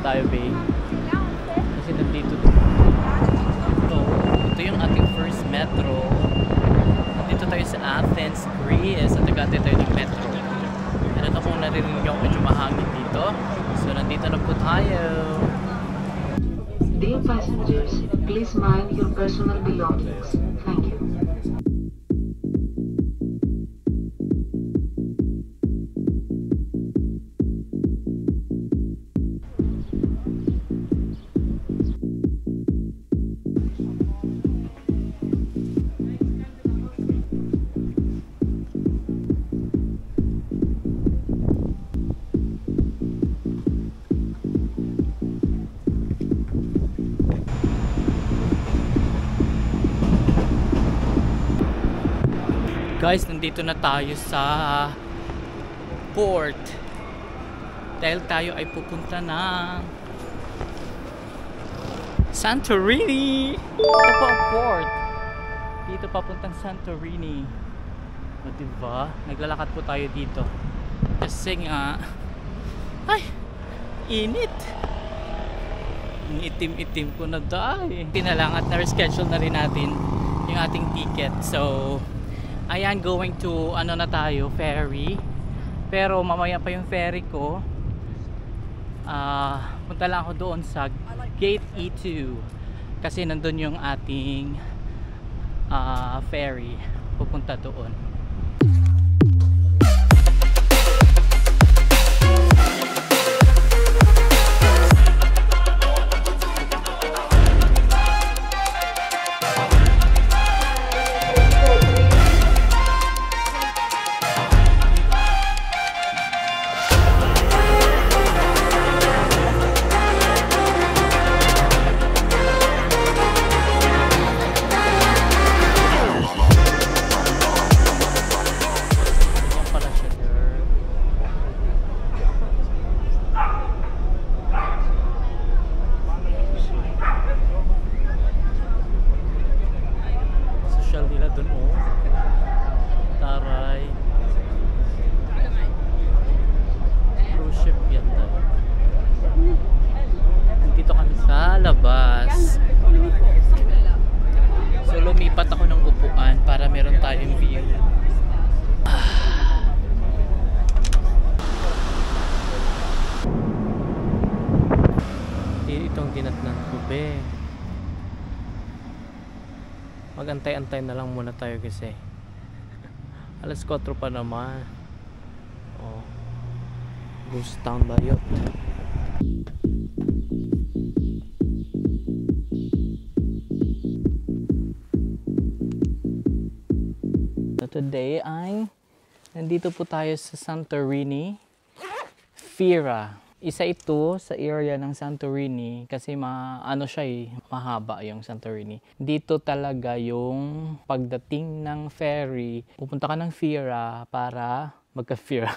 tayo, babe. Kasi nandito ito yung ating first metro. Nandito tayo sa Athens, Greece. At nag-atay tayo ng metro. Ano na kung narinig ako medyo mahangin dito. So nandito na po tayo. Dear passengers, please mind your personal belongings. Thank you. Guys, nandito na tayo sa port dahil tayo ay pupunta ng Santorini. Ito po ang port dito papuntang Santorini. O diba? Naglalakad po tayo dito kasi nga ay init, ang itim-itim ko na dahil tinalang at na-reschedule na rin natin yung ating ticket. So ayan, going to ano na tayo, ferry. Pero mamaya pa yung ferry ko. Punta lang ako doon sa gate E2 kasi nandun yung ating ferry pupunta doon. Labas. So lumipat ako ng upuan para meron tayong view. Itong dinatnan ko, be. Magantay-antay na lang muna tayo kasi alas 4 pa naman. Oh. Ghost town ba yun? Today ay nandito po tayo sa Santorini, Fira. Isa ito sa area ng Santorini kasi ano siya mahaba yung Santorini. Dito talaga yung pagdating ng ferry, pupunta ka ng Fira para magka-Fira.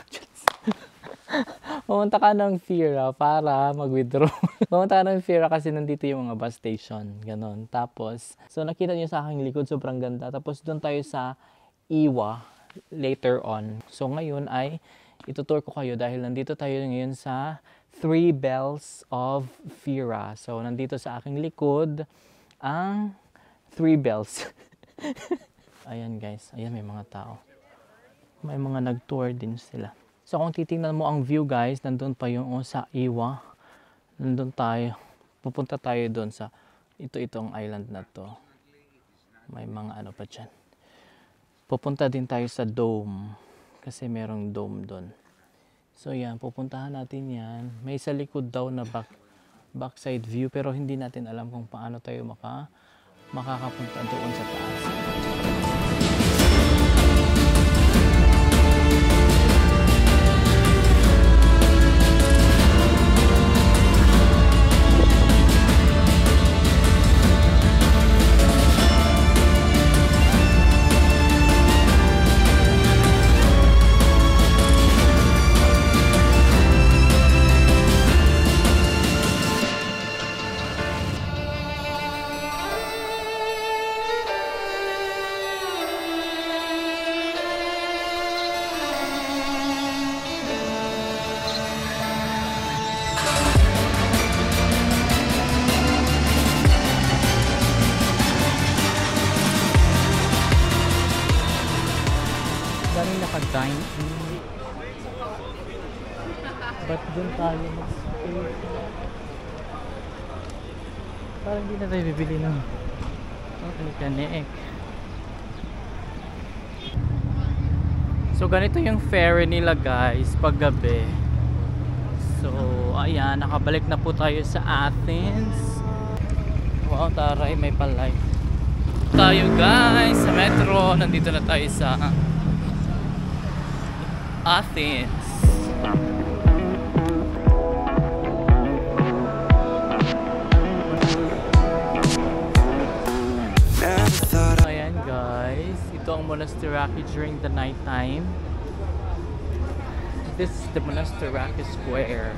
Pumunta ka ng Fira para mag-withdraw. Pumunta ka ng Fira kasi nandito yung mga bus station. Ganon. Tapos, so nakita niyo sa aking likod, sobrang ganda. Tapos doon tayo sa Iwa later on. So ngayon ay itutour ko kayo dahil nandito tayo ngayon sa Three Bells of Fira. So nandito sa aking likod ang Three Bells. Ayan guys, ayan may mga tao. May mga nag-tour din sila. So kung titingnan mo ang view guys, nandun pa yung sa Iwa. Nandun tayo. Pupunta tayo doon sa itong island na to. May mga ano pa dyan. Pupunta din tayo sa dome kasi merong dome doon. So yan, pupuntahan natin yan. May sa likod daw na backside view pero hindi natin alam kung paano tayo makakapunta doon sa taas. Ba't doon tayo mag-stay? Parang hindi na tayo bibili ng kanek. So ganito yung ferry nila guys pag gabi. So ayan, nakabalik na po tayo sa Athens. Wow, taray, may palay tayo guys sa metro. Nandito na tayo sa Athens. Ayan guys, ito ang Monastiraki during the night time. This is the Monastiraki Square.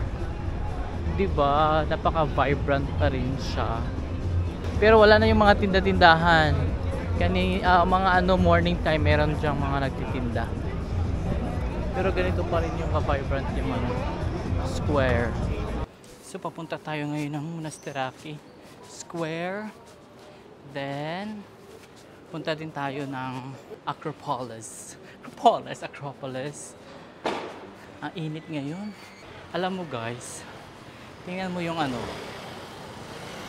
Diba? Napaka-vibrant pa rin siya. Pero wala na yung mga tinda-tindahan. Mga morning time meron diyang mga nagtitinda. Pero ganito pa rin yung ka-vibrant yung mga square. So papunta tayo ngayon ng Monastiraki Square. Then punta din tayo ng Acropolis. Acropolis. Ang init ngayon. Alam mo guys, tingnan mo yung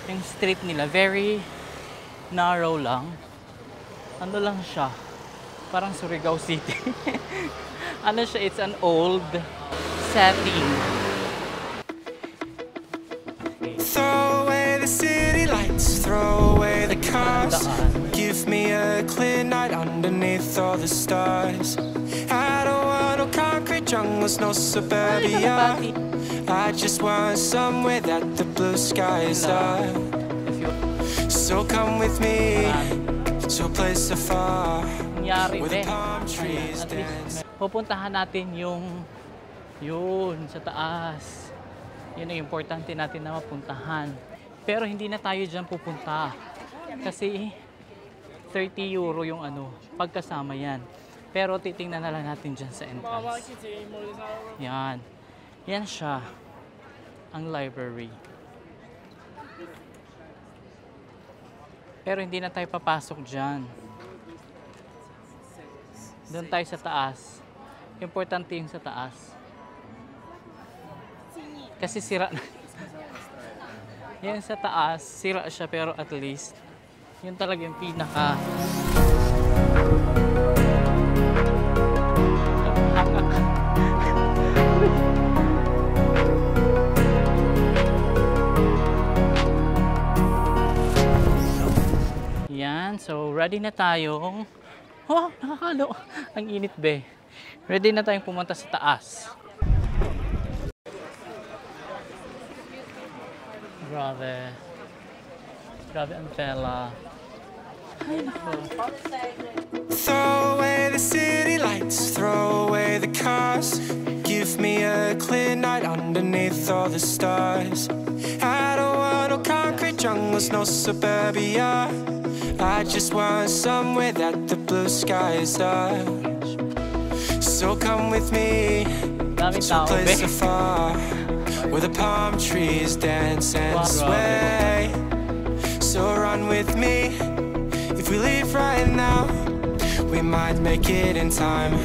yung street nila, very narrow lang. Ano lang siya, parang Surigao City. Ano siya, it's an old setting. Throw away the city lights, throw away the cars. Give me a clear night underneath all the stars. I don't want no concrete jungles, no suburbia. I just want somewhere that the blue skies are. So come with me to a place afar where the palm trees dance. Pupuntahan natin yun sa taas. Yun ang importante natin na mapuntahan. Pero hindi na tayo dyan pupunta. Kasi 30 euro yung pagkasama yan. Pero titingnan na lang natin dyan sa entrance. Yan. Yan siya. Ang library. Pero hindi na tayo papasok dyan. Doon tayo sa taas. Importante yung sa taas. Kasi sira na. Yan sa taas, sira siya pero at least yun talaga yung pinaka yan. So ready na tayong nakakalo. Ang init be. Ready na tayong pumunta sa taas. Grabe ang tela. Throw away the city lights, throw away the cars. Give me a clear night underneath all the stars. I don't want no concrete jungles, no suburbia. I just want somewhere that the blue skies are. So come with me to a place afar where the palm trees dance and sway. So run with me. If we leave right now, we might make it in time.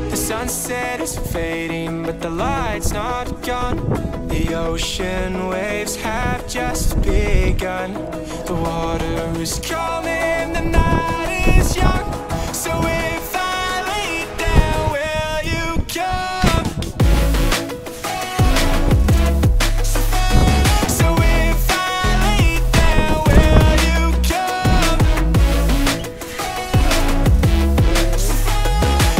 The sunset is fading, but the light's not gone. The ocean waves have just begun. The water is calming, the night is young. So if I lay down, will you come? So if I lay down, will you come?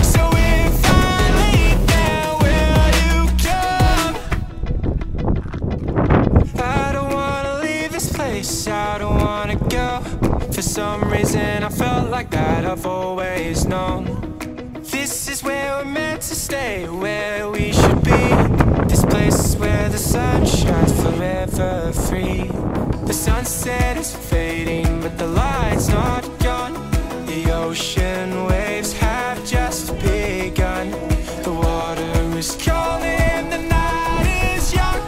So if I lay down, will you come? I don't wanna leave this place, I don't wanna go. For some reason I felt like that I've always known. This is where we're meant to stay, where we should be. This place is where the sun shines forever free. The sunset is fading, but the light's not gone. The ocean waves have just begun. The water is calling, the night is young.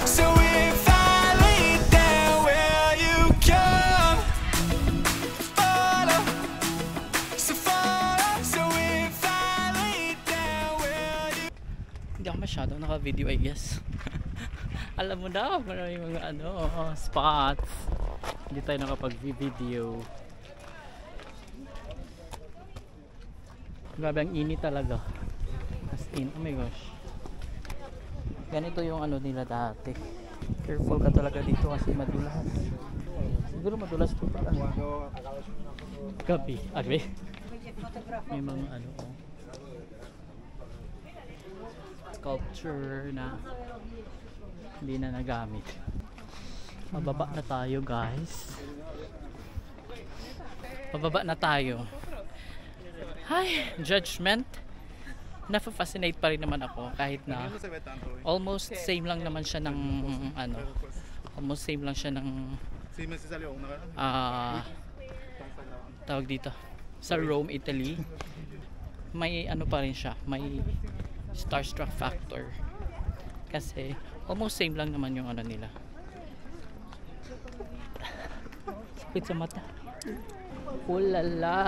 So if I lay down, will you come? Follow, so follow. So if I lay down, will you? Hindi ako masyado video I guess. Alam mo na, marami mga ano, spots. Hindi tayo nakapag-video. Grabe ang init talaga. As in, oh my gosh. Ganito yung ano nila dati. Careful ka talaga dito kasi madulas. Siguro madulas ito parang gabi. Agbe. May mga ano sculpture na hindi na nagamit. Mababa na tayo guys. Mababa na tayo. Hi, Judgment. Nafa-fascinate pa rin naman ako kahit na almost same lang naman siya ng ano. Almost same lang siya ng tawag dito sa Rome, Italy. May ano pa rin siya, may starstruck factor kasi almost same lang naman yung ano nila. Sakit sa mata. Oh la la.